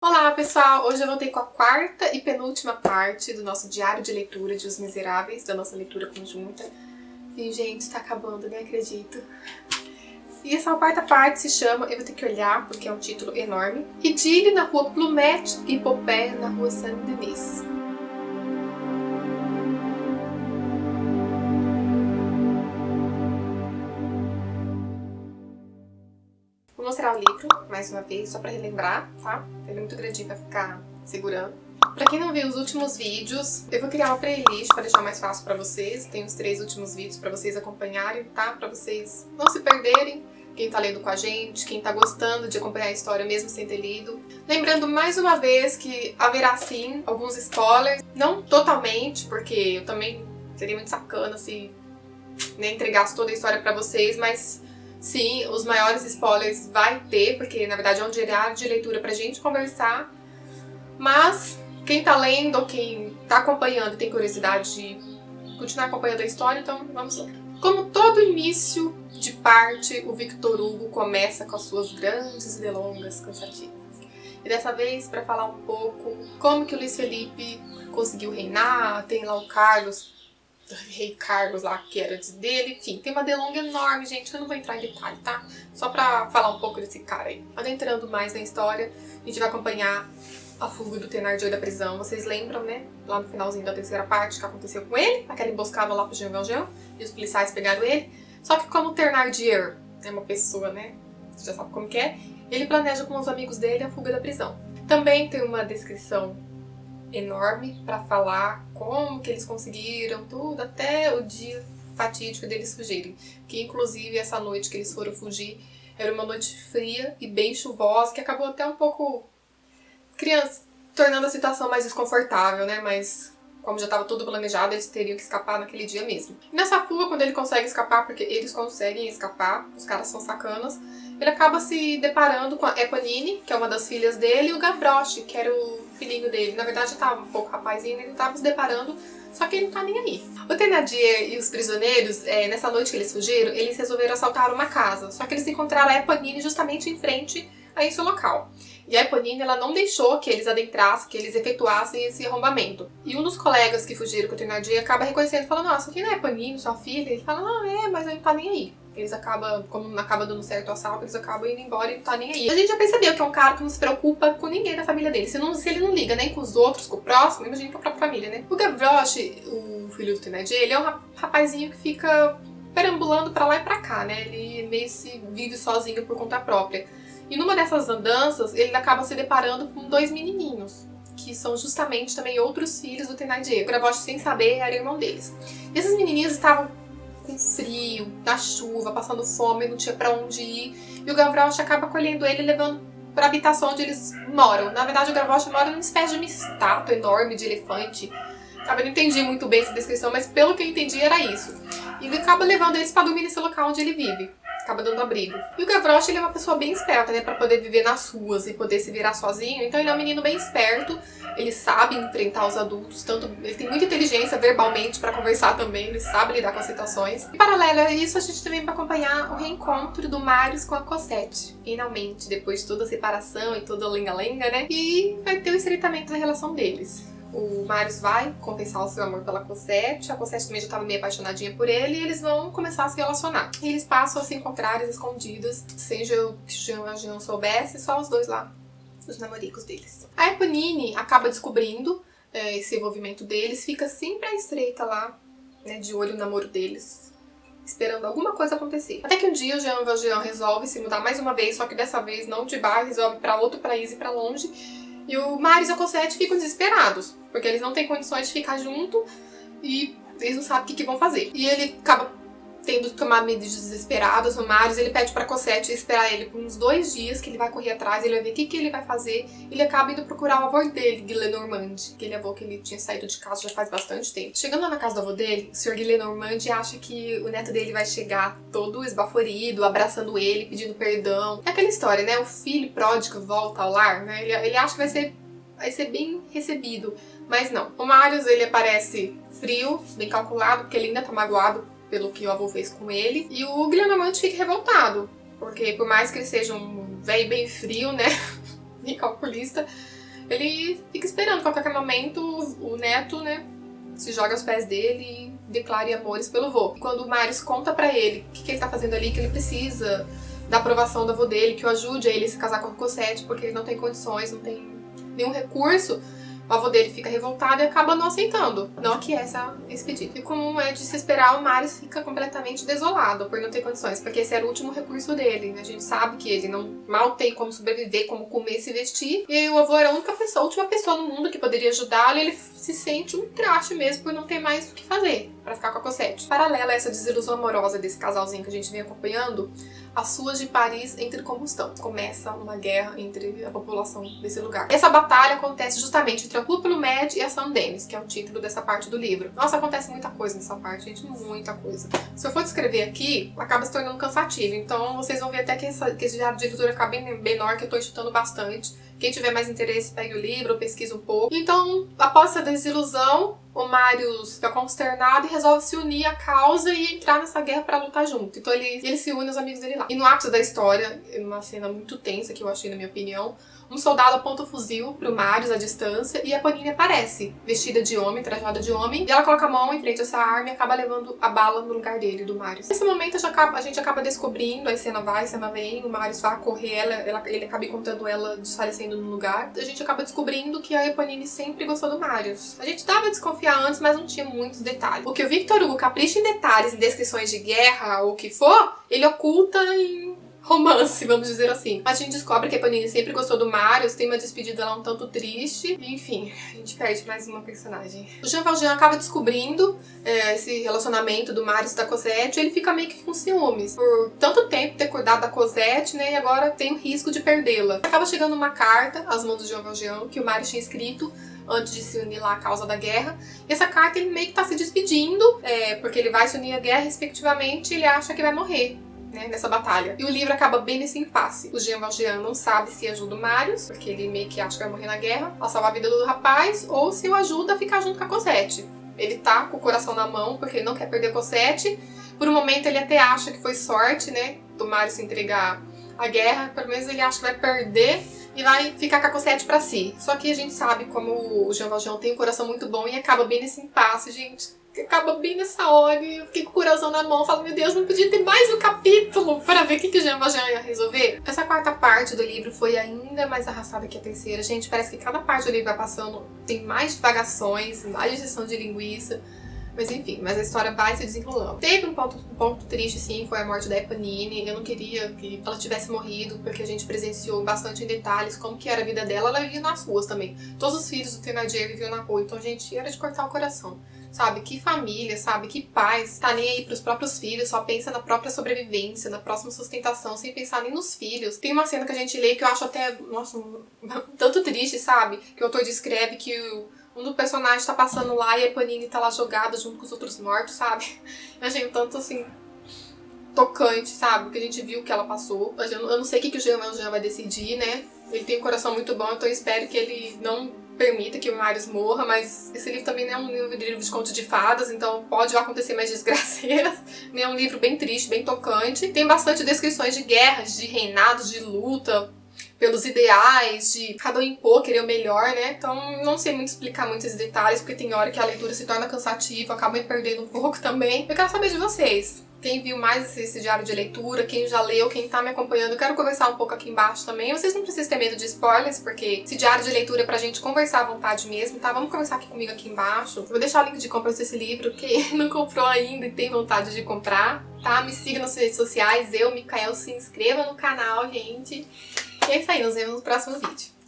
Olá pessoal, hoje eu voltei com a quarta e penúltima parte do nosso diário de leitura de Os Miseráveis, da nossa leitura conjunta. E gente, tá acabando, nem acredito. E essa quarta parte se chama, eu vou ter que olhar porque é um título enorme, Idílio na rua Plumet e Popé na rua Saint-Denis. Vou mostrar o livro, mais uma vez, só pra relembrar, tá? Ele é muito grandinho pra ficar segurando. Pra quem não viu os últimos vídeos, eu vou criar uma playlist pra deixar mais fácil pra vocês. Tem os 3 últimos vídeos pra vocês acompanharem, tá? Pra vocês não se perderem. Quem tá lendo com a gente, quem tá gostando de acompanhar a história mesmo sem ter lido. Lembrando mais uma vez que haverá sim alguns spoilers. Não totalmente, porque eu também seria muito sacana se nem entregasse toda a história pra vocês, mas sim, os maiores spoilers vai ter, porque na verdade é um diário de leitura pra gente conversar. Mas quem tá lendo ou quem tá acompanhando e tem curiosidade de continuar acompanhando a história, então vamos lá. Como todo início de parte, o Victor Hugo começa com as suas grandes delongas cansativas. E dessa vez, para falar um pouco como que o Luiz Felipe conseguiu reinar, tem lá o Carlos, Rei Carlos lá, que era dele, enfim, tem uma delonga enorme, gente, que eu não vou entrar em detalhe, tá? Só pra falar um pouco desse cara aí. Adentrando mais na história, a gente vai acompanhar a fuga do Thénardier da prisão. Vocês lembram, né? Lá no finalzinho da terceira parte, que aconteceu com ele, aquela emboscada lá pro Jean Valjean, e os policiais pegaram ele. Só que como o Thénardier é uma pessoa, né? Você já sabe como que é, ele planeja com os amigos dele a fuga da prisão. Também tem uma descrição enorme para falar como que eles conseguiram tudo até o dia fatídico deles fugirem. Que inclusive essa noite que eles foram fugir era uma noite fria e bem chuvosa, que acabou até um pouco tornando a situação mais desconfortável, né? Mas como já estava tudo planejado, eles teriam que escapar naquele dia mesmo. E nessa fuga, quando ele consegue escapar, porque eles conseguem escapar, os caras são sacanas, ele acaba se deparando com a Eponine, que é uma das filhas dele, e o Gavroche, que era o filhinho dele. Na verdade, já estava um pouco rapazinho, ele estava se deparando, só que ele não tá nem aí. O Thénardier e os prisioneiros, nessa noite que eles fugiram, eles resolveram assaltar uma casa. Só que eles encontraram a Eponine justamente em frente a esse local. E a Eponine, ela não deixou que eles adentrassem, que eles efetuassem esse arrombamento. E um dos colegas que fugiram com o Thénardier acaba reconhecendo, falando, nossa, aqui não é Eponine, sua filha? Ele fala, não, mas ele não tá nem aí. Eles acabam, como não acaba dando certo o assalto, eles acabam indo embora e não tá nem aí. A gente já percebeu que é um cara que não se preocupa com ninguém da família dele. Se ele não liga nem com os outros, com o próximo, imagina com a própria família, né? O Gavroche, o filho do Thénardier, ele é um rapazinho que fica perambulando pra lá e pra cá, né? Ele meio se vive sozinho por conta própria. E numa dessas andanças, ele acaba se deparando com 2 menininhos, que são justamente também outros filhos do Thénardier. O Gavroche, sem saber, era irmão deles. E esses menininhos estavam com frio, na chuva, passando fome, não tinha pra onde ir. E o Gavroche acaba acolhendo ele e levando pra habitação onde eles moram. Na verdade, o Gavroche mora numa espécie de uma estátua enorme de elefante. Sabe, eu não entendi muito bem essa descrição, mas pelo que eu entendi era isso. E ele acaba levando eles pra dormir nesse local onde ele vive. Acaba dando abrigo. E o Gavroche, ele é uma pessoa bem esperta, né? Pra poder viver nas ruas e poder se virar sozinho. Então ele é um menino bem esperto. Ele sabe enfrentar os adultos. Ele tem muita inteligência verbalmente pra conversar também. Ele sabe lidar com as situações. E paralelo a isso, a gente também vai acompanhar o reencontro do Marius com a Cosette. Finalmente, depois de toda a separação e toda a lenga-lenga, né? E vai ter o estreitamento da relação deles. O Marius vai confessar o seu amor pela Cosette, a Cosette também já estava meio apaixonadinha por ele, e eles vão começar a se relacionar. E eles passam a se encontrar escondidos, sem que o Jean soubesse, só os dois lá, os namoricos deles. A Eponine acaba descobrindo esse envolvimento deles, fica sempre à estreita lá, né, de olho no namoro deles, esperando alguma coisa acontecer. Até que um dia o Jean Valjean resolve se mudar mais uma vez, só que dessa vez não de bairro, resolve para outro país e para longe. E o Marius e a Cosette ficam desesperados, porque eles não têm condições de ficar junto e eles não sabem o que vão fazer. E ele acaba tendo que tomar medidas desesperadas. O Marius, ele pede pra Cosette esperar ele por uns 2 dias, que ele vai correr atrás, ele vai ver o que ele vai fazer. Ele acaba indo procurar o avô dele, Gillenormand, aquele avô que ele tinha saído de casa já faz bastante tempo. Chegando lá na casa do avô dele, o Sr. Gillenormand acha que o neto dele vai chegar todo esbaforido, abraçando ele, pedindo perdão. É aquela história, né? O filho pródigo volta ao lar, né? Ele acha que vai ser bem recebido, mas não. O Marius, ele aparece frio, bem calculado, porque ele ainda tá magoado pelo que o avô fez com ele. E o Gillenormand fica revoltado, porque por mais que ele seja um velho bem frio, né? bem calculista, ele fica esperando que a qualquer momento o neto, né, se joga aos pés dele e declare amores pelo vô. E quando o Marius conta pra ele o que ele tá fazendo ali, que ele precisa da aprovação do avô dele, que o ajude a ele se casar com a Cosette, porque ele não tem condições, não tem nenhum recurso, o avô dele fica revoltado e acaba não aceitando, não aquiesça esse pedido. E como é de se esperar, o Marius fica completamente desolado por não ter condições, porque esse era o último recurso dele. A gente sabe que ele mal tem como sobreviver, como comer e se vestir, e o avô era a última pessoa no mundo que poderia ajudá-lo, e ele se sente um traste mesmo por não ter mais o que fazer pra ficar com a Cosette. Paralela a essa desilusão amorosa desse casalzinho que a gente vem acompanhando, as ruas de Paris entram em combustão. Começa uma guerra entre a população desse lugar. Essa batalha acontece justamente entre a Rue Plumet e a Saint-Denis, que é o título dessa parte do livro. Nossa, acontece muita coisa nessa parte, gente, muita coisa. Se eu for descrever aqui, acaba se tornando cansativo. Então vocês vão ver até que esse diário de leitura acaba bem menor, que eu tô chutando bastante. Quem tiver mais interesse, pegue o livro, pesquisa um pouco. Então, após essa desilusão, o Marius fica consternado e resolve se unir à causa e entrar nessa guerra pra lutar junto. Então ele se une aos amigos dele lá. E no ápice da história, numa cena muito tensa que eu achei na minha opinião, um soldado aponta o fuzil pro Marius à distância e a Eponine aparece, vestida de homem, trajada de homem, e ela coloca a mão em frente a essa arma e acaba levando a bala no lugar dele, do Marius. Nesse momento a gente acaba descobrindo, a cena vai, a cena vem, o Marius vai correr, ele acaba encontrando ela desfalecendo no lugar. A gente acaba descobrindo que a Eponine sempre gostou do Marius. A gente dava a desconfiar antes, mas não tinha muitos detalhes. O que o Victor Hugo capricha em detalhes, em descrições de guerra ou o que for, ele oculta em romance, vamos dizer assim. A gente descobre que a Eponine sempre gostou do Marius, tem uma despedida lá um tanto triste, e, enfim, a gente perde mais uma personagem. O Jean Valjean acaba descobrindo esse relacionamento do Marius e da Cosette, e ele fica meio que com ciúmes. Por tanto tempo ter cuidado da Cosette, né, e agora tem o risco de perdê-la. Acaba chegando uma carta às mãos do Jean Valjean, que o Marius tinha escrito antes de se unir lá à causa da guerra. E essa carta ele meio que tá se despedindo, porque ele vai se unir à guerra, respectivamente, e ele acha que vai morrer, né, nessa batalha. E o livro acaba bem nesse impasse. O Jean Valjean não sabe se ajuda o Marius, porque ele meio que acha que vai morrer na guerra, a salvar a vida do rapaz, ou se o ajuda a ficar junto com a Cosette. Ele tá com o coração na mão, porque ele não quer perder a Cosette. Por um momento ele até acha que foi sorte, né, do Marius se entregar à guerra. Pelo menos ele acha que vai perder e vai ficar com a Cosette pra si. Só que a gente sabe como o Jean Valjean tem um coração muito bom e acaba bem nesse impasse, gente. Acaba bem nessa hora e eu fiquei com o coração na mão, falo, meu Deus, não podia ter mais um capítulo para ver o que o Jean Valjean ia resolver. Essa quarta parte do livro foi ainda mais arrastada que a terceira. Gente, parece que cada parte do livro vai passando, tem mais divagações, mais injeção de linguiça. Mas enfim, a história vai se desenrolando. Teve um ponto triste, sim, foi a morte da Eponine. Eu não queria que ela tivesse morrido, porque a gente presenciou bastante em detalhes como que era a vida dela. Ela vivia nas ruas também. Todos os filhos do Thénardier viviam na rua, então, gente, era de cortar o coração. Sabe, que família, sabe, que pais tá nem aí pros próprios filhos, só pensa na própria sobrevivência, na próxima sustentação, sem pensar nem nos filhos. Tem uma cena que a gente lê que eu acho até, nossa, tanto triste, sabe, que o autor descreve que um dos personagens tá passando lá e a Eponine tá lá jogada junto com os outros mortos, sabe? Eu achei um tanto, assim, tocante, sabe? Porque a gente viu o que ela passou. Eu não sei o que o Jean Valjean vai decidir, né? Ele tem um coração muito bom, então eu espero que ele não permita que o Marius morra, mas esse livro também não é um livro de contos de fadas, então pode acontecer mais desgraceiras. É um livro bem triste, bem tocante. Tem bastante descrições de guerras, de reinados, de luta pelos ideais, de cada um impor, querer o melhor, né? Então não sei muito explicar muitos detalhes, porque tem hora que a leitura se torna cansativa, acaba me perdendo um pouco também. Eu quero saber de vocês. Quem viu mais esse diário de leitura, quem já leu, quem tá me acompanhando, eu quero conversar um pouco aqui embaixo também. Vocês não precisam ter medo de spoilers, porque esse diário de leitura é pra gente conversar à vontade mesmo, tá? Vamos conversar aqui comigo aqui embaixo. Eu vou deixar o link de compra desse livro, quem não comprou ainda e tem vontade de comprar, tá? Me siga nas redes sociais, Micael, se inscreva no canal, gente. E é isso aí, nos vemos no próximo vídeo.